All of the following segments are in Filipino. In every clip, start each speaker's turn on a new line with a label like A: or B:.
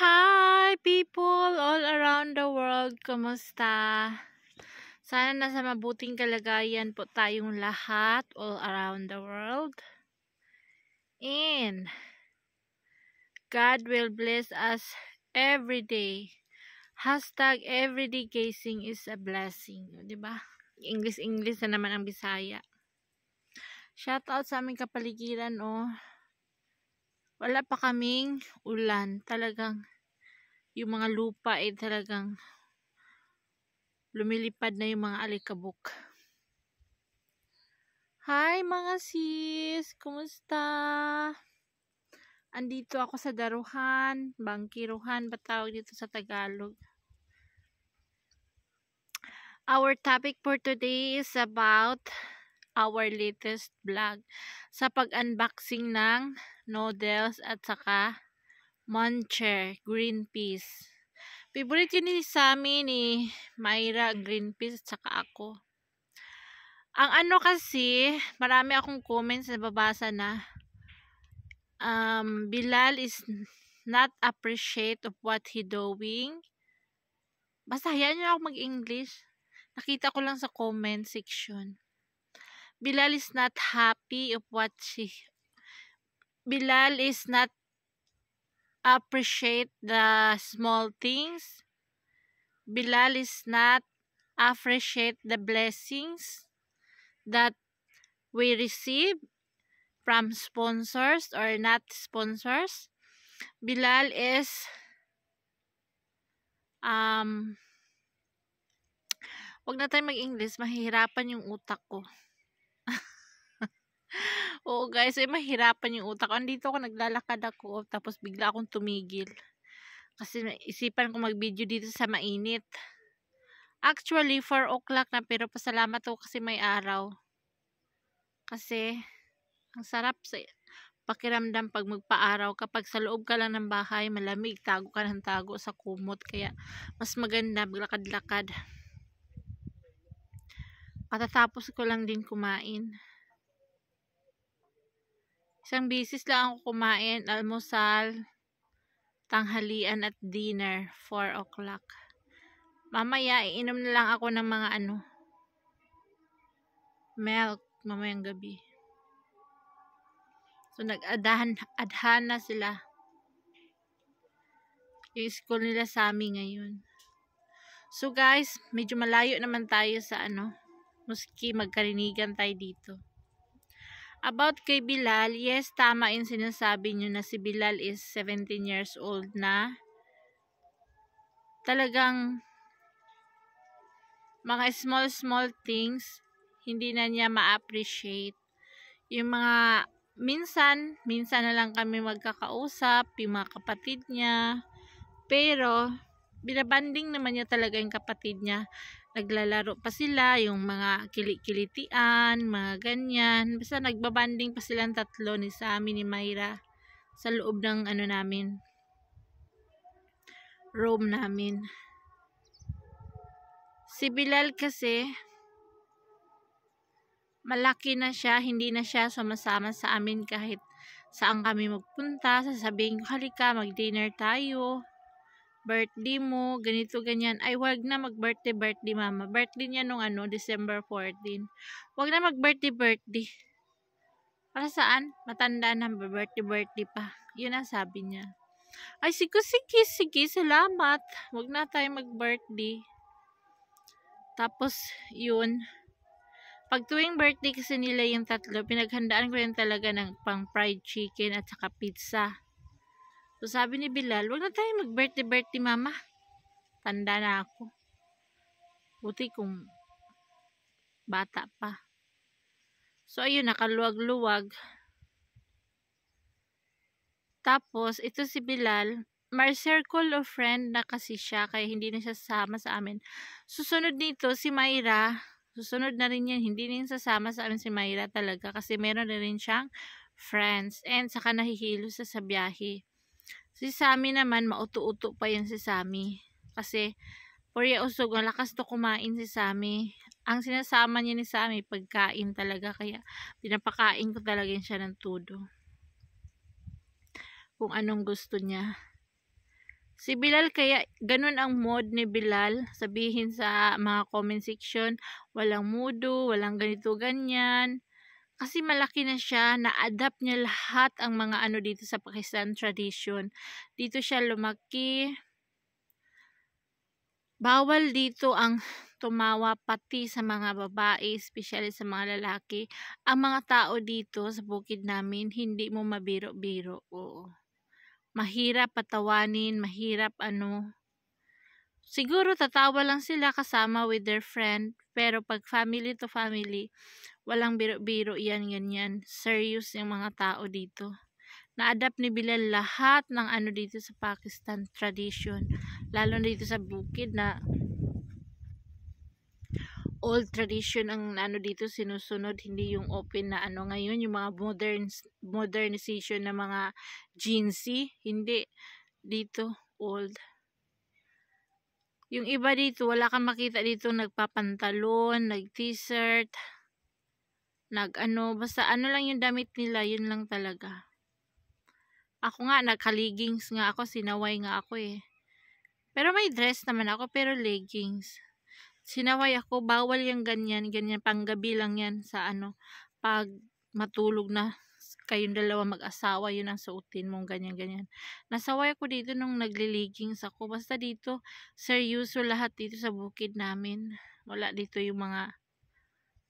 A: Hi people all around the world, kumusta? Sana nasa mabuting kalagayan po tayong lahat all around the world. And God will bless us every day. Hashtag everyday gazing is a blessing. Diba? English na naman ang Bisaya. Shout out sa aming kapaligiran, oh. Wala pa kaming ulan. Talagang yung mga lupa ay talagang lumilipad na yung mga alikabok. Hi mga sis! Kumusta? Andito ako sa daruhan, bangkiruhan, batawag dito sa Tagalog. Our topic for today is about our latest vlog sa pag-unboxing ng noodles at saka Muncher green peas. Favorite yun ni Sammy, ni Myra, green peas at saka ako. Ang ano kasi, marami akong comments na babasa na Bilal is not appreciate of what he doing. Basta hayaan niyo ako mag-English. Nakita ko lang sa comment section. Bilal is not happy of what Bilal is not appreciate the small things. Bilal is not appreciate the blessings that we receive from sponsors or not sponsors. Bilal is wag na tayo mag-English, mahihirapan yung utak ko. Oo guys, mahirapan yung utak ko. Andito ako, naglalakad ako, tapos bigla akong tumigil. Kasi isipan ko mag-video dito sa mainit. Actually, 4 o'clock na, pero pasalamat ako kasi may araw. Kasi, ang sarap sa pakiramdam pag magpa-araw. Kapag sa loob ka lang ng bahay, malamig, tago ka ng tago sa kumot. Kaya, mas maganda, maglakad-lakad. Katatapos ko lang din kumain. Isang bisis lang ako kumain, almusal, tanghalian at dinner, 4 o'clock. Mamaya, iinom na lang ako ng mga milk, mamayang gabi. So, nag-adhana sila. Yung school nila sa amin ngayon. So, guys, medyo malayo naman tayo sa Muski, magkarinigan tayo dito. About kay Bilal, yes, tama yung sinasabi nyo na si Bilal is 17 years old na. Talagang mga small things, hindi na niya ma-appreciate. Yung mga minsan na lang kami magkakausap, yung mga kapatid niya. Pero, binabanding naman niya talaga yung kapatid niya. Naglalaro pa sila, yung mga kilikilitian, mga ganyan. Basta nagbabanding pa silang tatlo ni Sammy, ni Myra sa loob ng namin, room namin. Si Bilal kasi malaki na siya, hindi na siya sumasama sa amin kahit saan kami magpunta. Sasabihin ko, halika, mag-dinner tayo. Birthday mo, ganito, ganyan. Ay, wag na mag-birthday, mama. Birthday niya nung December 14. Wag na mag-birthday. Para saan? Matanda na, birthday pa. Yun ang sabi niya. Ay, sige, salamat. Wag na tayo mag-birthday. Tapos, yun. Pag tuwing birthday kasi nila yung tatlo, pinaghandaan ko rin talaga ng pang fried chicken at saka pizza. So, sabi ni Bilal, wag na tayo mag-birthday, mama. Tanda na ako. Buti kung bata pa. So, ayun, nakaluwag-luwag. Tapos, ito si Bilal, may circle of friend na kasi siya, kaya hindi na siya sasama sa amin. Susunod nito, si Myra, susunod na rin yan, hindi rin sasama sa amin si Myra talaga, kasi meron na rin siyang friends, and saka nahihilo sa biyahe. Si Sammy naman, mauto-uto pa yan si Sammy. Kasi, porya usog, malakas to kumain si Sammy. Ang sinasama niya ni Sammy, pagkain talaga. Kaya, pinapakain ko talaga siya ng todo. Kung anong gusto niya. Si Bilal kaya ganun ang mood ni Bilal. Sabihin sa mga comment section, walang mudo, walang ganito ganyan. Kasi malaki na siya, na-adapt niya lahat ang mga ano dito sa Pakistan tradition. Dito siya lumaki. Bawal dito ang tumawa pati sa mga babae, especially sa mga lalaki. Ang mga tao dito sa bukid namin, hindi mo mabiro-biro. Oo. Mahirap patawanin, mahirap ano. Siguro tatawa lang sila kasama with their friend, pero pag family to family, walang biro-biro yan, ganyan. Serious yung mga tao dito. Na-adapt ni Bilal lahat ng ano dito sa Pakistan tradition. Lalo na dito sa bukid na old tradition ang ano dito sinusunod, hindi yung open na ano ngayon, yung mga modernization na mga Gen Z, hindi. Dito, old. Yung iba dito, wala kang makita dito nagpapantalon, nag-t-shirt, nag-ano, basta ano lang yung damit nila, yun lang talaga. Ako nga, nagka-leggings nga ako, sinaway nga ako eh. Pero may dress naman ako, pero leggings. Sinaway ako, bawal yung ganyan, panggabi lang yan sa ano, pag matulog na kayong dalawa mag-asawa, yun ang suotin mong ganyan. Nasaway ako dito nung nagli-leggings ako. Basta dito, seryoso lahat dito sa bukid namin. Wala dito yung mga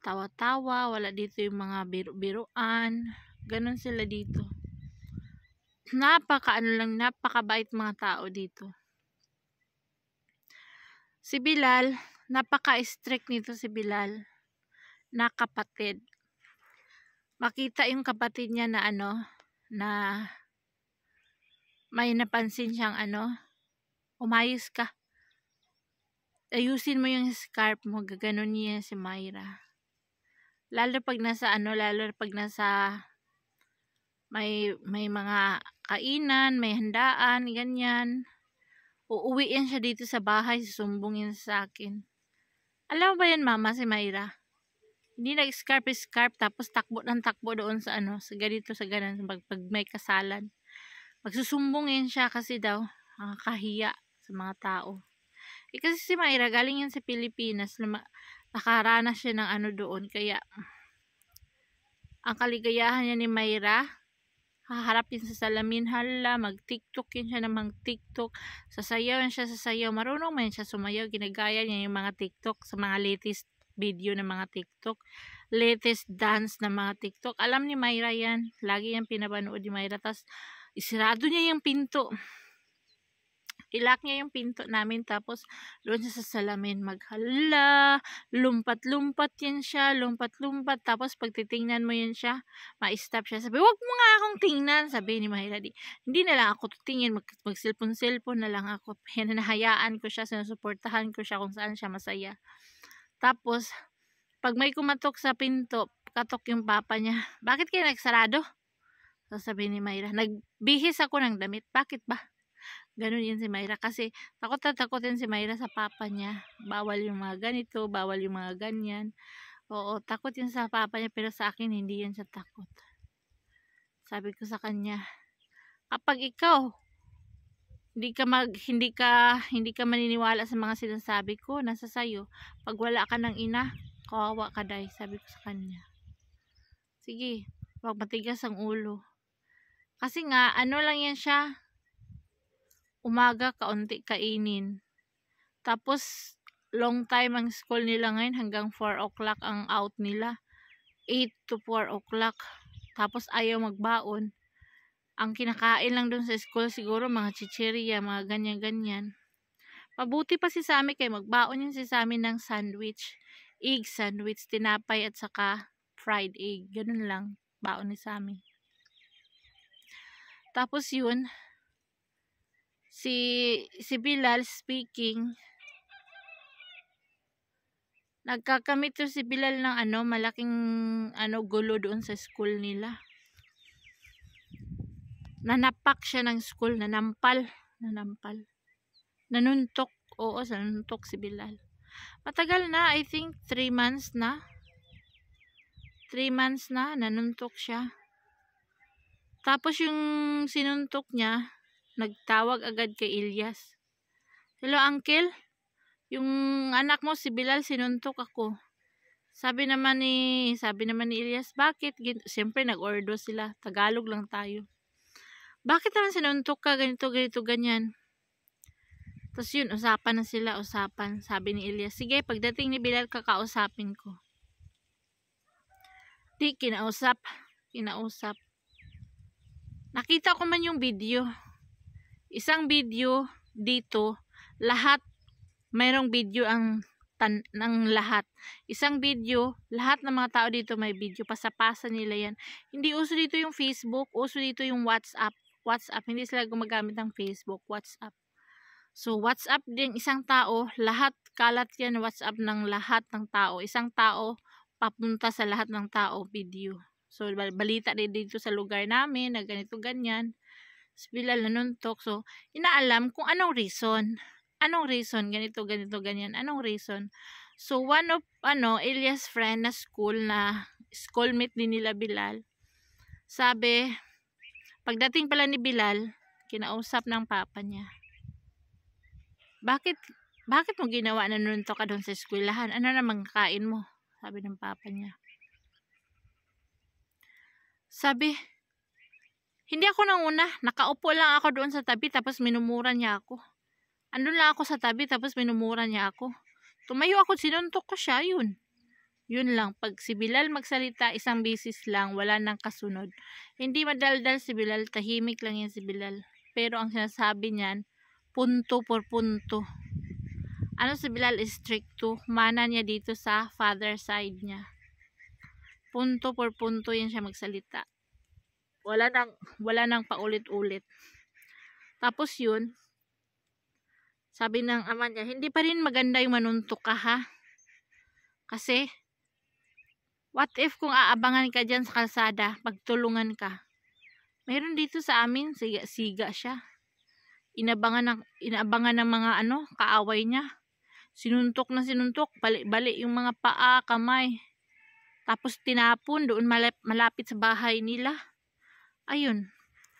A: tawa-tawa, wala dito yung mga biro-biroan. Ganon sila dito. Napakabait mga tao dito. Si Bilal, napaka-strict nito si Bilal na kapatid. Makita yung kapatid niya na ano, na may napansin siyang ano, umayos ka. Ayusin mo yung scarf mo, gaganon niya si Myra. Lalo pag nasa may mga kainan, may handaan, ganyan. Uuwiin siya dito sa bahay, susumbungin sa akin. Alam mo ba yan, mama, si Myra? Hindi nag-scarf tapos takbo doon sa ano, sa ganito sa ganan pag may kasalan. Magsusumbungin siya kasi daw nakakahiya sa mga tao. Kasi si Myra galing yan sa Pilipinas, nakaranas siya ng ano doon, kaya ang kaligayahan niya ni Myra, haharapin sa salamin, hala, mag-tiktok yun siya ng mag-tiktok, sasayaw siya, marunong man siya sumayaw, ginagaya niya yung mga tiktok sa mga latest video ng mga TikTok, latest dance ng mga TikTok. Alam ni Myra yan, lagi yan pinapanood ni Myra. Tapos isirado niya yung pinto, ilak niya yung pinto namin, tapos doon siya sa salamin maghala, lumpat-lumpat yan siya, lumpat-lumpat, tapos pag titingnan mo yan siya, ma-stop siya, sabi, wag mo nga akong tingnan, sabi ni Myra, hindi na lang ako tutingin, mag-cellphone na lang ako, hinahayaan ko siya, sinusuportahan ko siya kung saan siya masaya. Tapos, pag may kumatok sa pinto, katok yung papa niya, bakit kayo nagsarado? Sasabihin ni Myra, nagbihis ako ng damit, bakit ba? Ganun yun si Myra, kasi takot na takot yun si Myra sa papa niya. Bawal yung mga ganito, bawal yung mga ganyan. Oo, takot yun sa papa niya, pero sa akin, hindi yan siya takot. Sabi ko sa kanya, kapag ikaw, hindi ka maniniwala sa mga sinasabi ko, nasa sayo. Pag wala ka ng ina, kawawa ka day, sabi ko sa kanya. Sige, wag matigas ang ulo. Kasi nga, ano lang yan siya, umaga kaunti kainin. Tapos, long time ang school nila ngayon, hanggang 4 o'clock ang out nila. 8 to 4 o'clock. Tapos, ayaw magbaon. Ang kinakain lang dun sa school siguro mga chichirya, mga ganyan-ganyan. Mabuti pa si Sammy kay magbaon yun si Sammy ng sandwich. Egg sandwich, tinapay at saka fried egg. Ganun lang, baon ni Sammy. Tapos yun, si Bilal speaking, nagkakamit to si Bilal ng ano, malaking ano, gulo doon sa school nila. Nanapak siya ng school, nanampal. Nanuntok, oo, nanuntok si Bilal. Matagal na, I think 3 months na. 3 months na, nanuntok siya. Tapos yung sinuntok niya, nagtawag agad kay Ilyas. Hello, uncle? Yung anak mo, si Bilal, sinuntok ako. Sabi naman ni Ilyas, bakit? Siyempre, nag-order sila. Tagalog lang tayo. Bakit naman sinuntok ka? Ganito, ganyan. Tapos yun, usapan na sila, usapan. Sabi ni Ilyas, sige, pagdating ni Bilal, kakausapin ko. Di, kinausap. Nakita ko man yung video. Isang video dito, lahat, mayroong video ng lahat. Isang video, lahat ng mga tao dito may video. Pasapasa nila yan. Hindi uso dito yung Facebook, uso dito yung WhatsApp. Hindi sila gumagamit ng Facebook, WhatsApp. So, WhatsApp din, isang tao, lahat, kalat yan, WhatsApp ng lahat ng tao. Isang tao, papunta sa lahat ng tao, video. So, balita din dito sa lugar namin, na ganito, ganyan. Bilal nanuntok. So, inaalam kung anong reason. Ganito, ganyan. Anong reason? So, one of, Ilyas friend na schoolmate din nila Bilal, sabi, pagdating pala ni Bilal, kinausap ng papa niya. Bakit mo ginawa na nuntok ka doon sa eskwelahan? Ano namang kain mo? Sabi ng papa niya. Sabi, hindi ako nanguna. Nakaupo lang ako doon sa tabi tapos minumura niya ako. Andun lang ako sa tabi tapos minumura niya ako. Tumayo ako, sinuntok ko siya, yun. Yun lang. Pag si Bilal magsalita, isang bisis lang, wala nang kasunod. Hindi madaldal si Bilal, tahimik lang yan si Bilal. Pero ang sinasabi niyan, punto por punto. Si Bilal is stricto. Mana niya dito sa father side niya. Punto por punto yan siya magsalita. Wala nang paulit-ulit. Tapos yun, sabi ng ama niya, hindi pa rin maganda yung manuntok ka, ha? Kasi, what if kung aabangan ka dyan sa kalsada, pagtulungan ka? Mayroon dito sa amin, siga siya. Inabangan ng mga kaaway niya. Sinuntok, balik yung mga paa, kamay. Tapos tinapon doon malapit sa bahay nila. Ayun.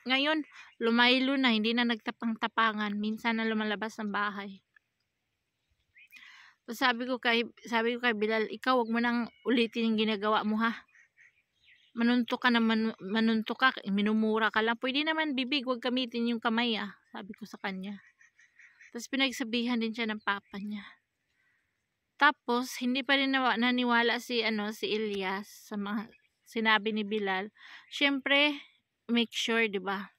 A: Ngayon, lumaylo na, hindi na nagtapang-tapangan. Minsan na lumalabas ng bahay. So, sabi ko kay Bilal, ikaw wag mo nang ulitin yung ginagawa mo, ha? Manuntok ka, minumura ka lang. Pwede naman bibig, wag gamitin yung kamay, ah. Sabi ko sa kanya. Tapos pinagsabihan din siya ng papa niya. Tapos, hindi pa rin naniwala si Ilyas sa mga sinabi ni Bilal. Siyempre, make sure, 'di ba?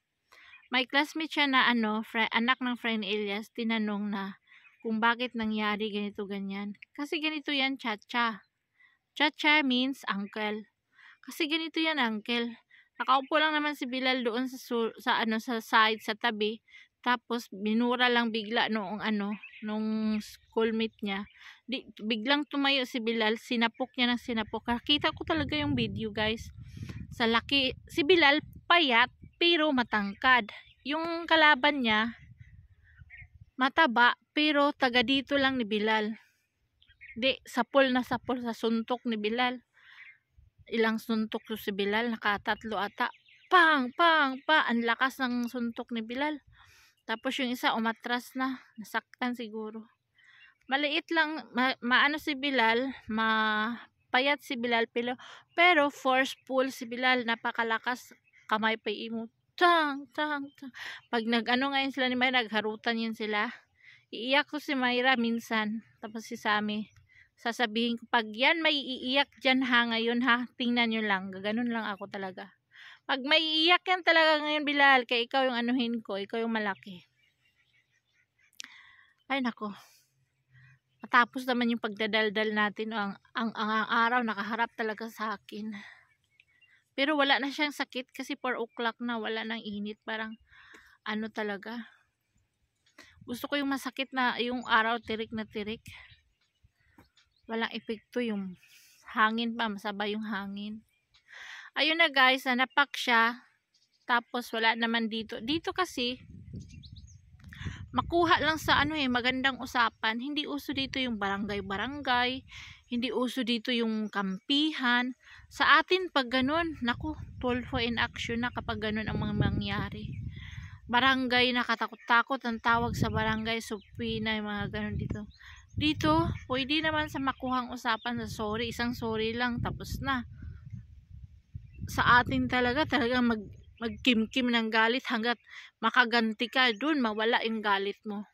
A: May classmate siya na anak ng friend ni Ilyas, tinanong na kung bakit nangyari ganito ganyan. Kasi ganito yan, chacha. Chacha means uncle. Kasi ganito yan, uncle. Nakaupo lang naman si Bilal doon sa side, sa tabi. Tapos binura lang bigla nung schoolmate niya. Biglang tumayo si Bilal, sinapok niya ng sinapok. Nakita ko talaga yung video, guys. Sa laki, si Bilal payat pero matangkad. Yung kalaban niya mataba pero taga dito lang ni Bilal. Sapol sa suntok ni Bilal. Ilang suntok si Bilal, nakatatlo ata. Pang! Ang lakas ng suntok ni Bilal. Tapos yung isa umatras na, nasaktan siguro. Maliit lang, si Bilal, payat si Bilal, pero forceful si Bilal, napakalakas, kamay pa imo. Tang. Pag ngayon sila ni Mayra, nagharutan yun sila. Iiyak ko si Mayra minsan, tapos si Sammy. Sasabihin ko, pag yan may iiyak dyan ha ngayon ha, tingnan nyo lang, gaganon lang ako talaga. Pag may iiyak yan talaga ngayon Bilal, kaya ikaw yung anuhin ko, ikaw yung malaki. Ay nako. Matapos naman yung pagdadaldal natin, ang araw nakaharap talaga sa akin. Pero wala na siyang sakit kasi 4 o'clock na, wala nang init, parang talaga. Gusto ko yung masakit na yung araw tirik na tirik. Walang epekto yung hangin pa, masabay yung hangin. Ayun na guys, napak siya. Tapos wala naman dito. Dito kasi makuha lang sa magandang usapan. Hindi uso dito yung barangay. Hindi uso dito yung kampihan. Sa atin pag ganun, naku, tulfo in action na kapag ganun ang mga mangyari. barangay na katakot-takot ang tawag sa barangay, supina, yung mga ganun dito. Dito, pwede naman sa makuhang usapan sa sorry, isang sorry lang, tapos na. Sa atin talagang magkimkim ng galit hanggat makaganti ka, dun mawala yung galit mo.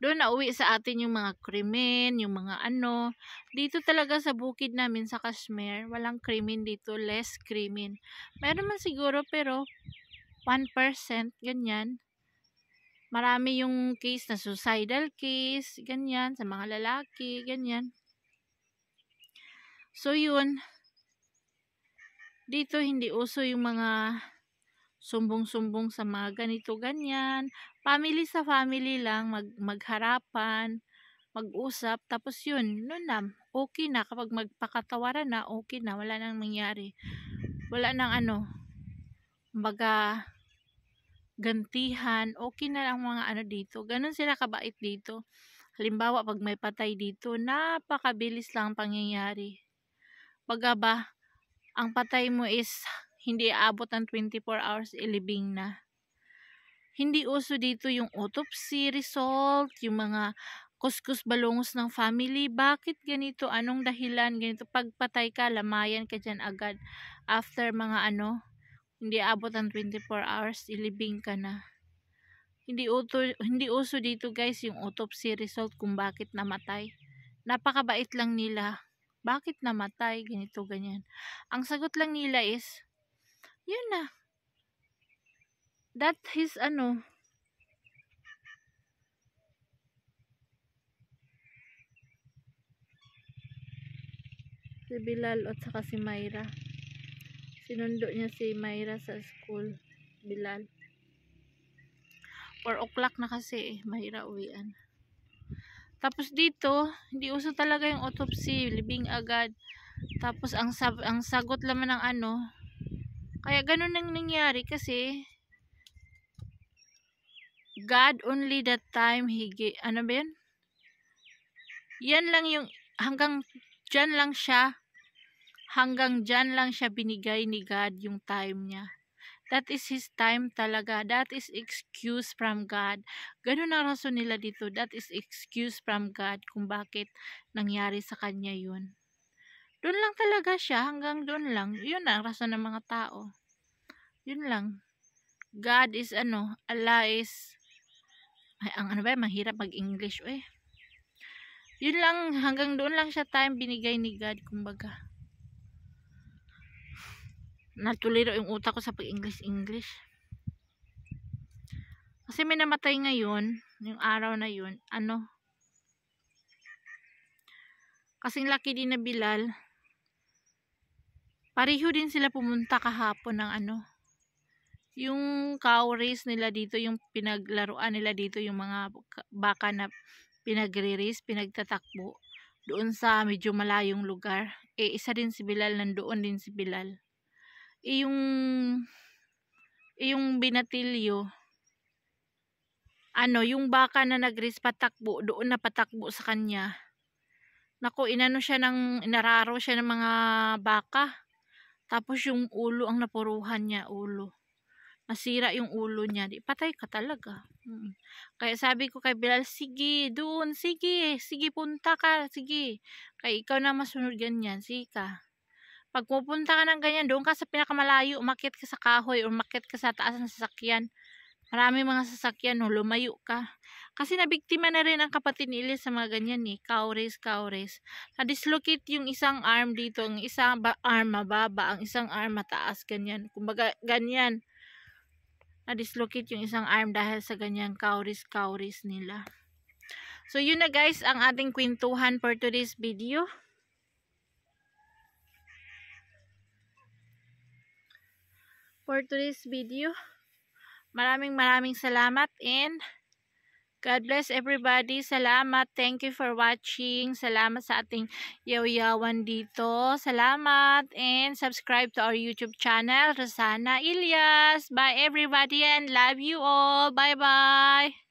A: Doon nauwi sa atin yung mga krimen, yung mga ano. Dito talaga sa bukid namin sa Kashmir, walang krimen dito, less krimen. Meron man siguro pero 1% ganyan. Marami yung case na suicidal case, ganyan, sa mga lalaki, ganyan. So yun, dito hindi uso yung mga sumbong-sumbong sa mga ganito, ganyan. Family sa family lang, magharapan, mag-usap, tapos yun, nun na, okay na, kapag magpakatawaran na, okay na, wala nang nangyari. Wala nang ano, kumbaga, gantihan, okay na lang mga ano dito. Ganun sila kabait dito. Halimbawa, pag may patay dito, napakabilis lang ang pangyayari. Baga ba, ang patay mo is hindi aabot ng 24 hours, ilibing na. Hindi uso dito yung autopsy result, yung mga kuskus balungos ng family. Bakit ganito? Anong dahilan? Ganito. Pagpatay ka, lamayan ka dyan agad. After mga ano, hindi abot ng 24 hours, ilibing ka na. Hindi uso dito guys yung autopsy result kung bakit namatay. Napakabait lang nila. Bakit namatay? Ganito, ganyan. Ang sagot lang nila is, yun na. That is ano, si Bilal at saka si Myra. Sinundo niya si Myra sa school. Bilal. 4 o'clock na kasi Myra uwian. Tapos dito, hindi uso talaga yung autopsy, libing agad. Tapos ang sagot naman ng ano, kaya ganun nang nangyari kasi God only that time ano ba yan? Yan lang yung hanggang dyan lang siya binigay ni God yung time niya. That is His time talaga. That is excuse from God. Ganun ang rason nila dito. That is excuse from God kung bakit nangyari sa kanya yun. Doon lang talaga siya. Hanggang doon lang. Yun ang rason ng mga tao. Yun lang. God is ano. Allah is ang ano ba? Mahirap mag-English. Yun lang. Hanggang doon lang siya time binigay ni God. Kumbaga. Natuliro yung utak ko sa pag-English. Kasi may namatay ngayon, yung araw na yun, ano, kasing laki din na Bilal, pareho din sila pumunta kahapon ng ano, yung cow race nila dito, yung pinaglaruan nila dito, yung mga baka na pinagre-race, pinagtatakbo, doon sa medyo malayong lugar. Isa din si Bilal, nandoon din si Bilal. Yung binatilyo, ano, yung baka na nag-race patakbo, doon na patakbo sa kanya. Naku, inararo siya ng mga baka. Tapos yung ulo ang napuruhan niya, ulo. Nasira yung ulo niya. Di patay ka talaga. Kaya sabi ko kay Bilal, sige, doon, sige, punta ka, sige. Kaya ikaw na masunod ganyan, sige ka. Pag pupunta ka ng ganyan, doon ka sa pinakamalayo, umakyat ka sa kahoy, o umakyat ka sa taas ng sasakyan. Marami mga sasakyan, no, lumayo ka. Kasi nabiktima na rin ang kapatid ni Elias sa mga ganyan cow race. Na-dislocate yung isang arm dito, ang isang arm mababa, ang isang arm mataas, ganyan. Kumbaga, ganyan. Na-dislocate yung isang arm dahil sa ganyan cow race nila. So, yun na guys, ang ating kwentuhan for today's video. Maraming salamat and God bless everybody. Salamat. Thank you for watching. Salamat sa ating yaw-yawan dito. Salamat and subscribe to our YouTube channel, Rosana Ilyas. Bye everybody and love you all. Bye-bye.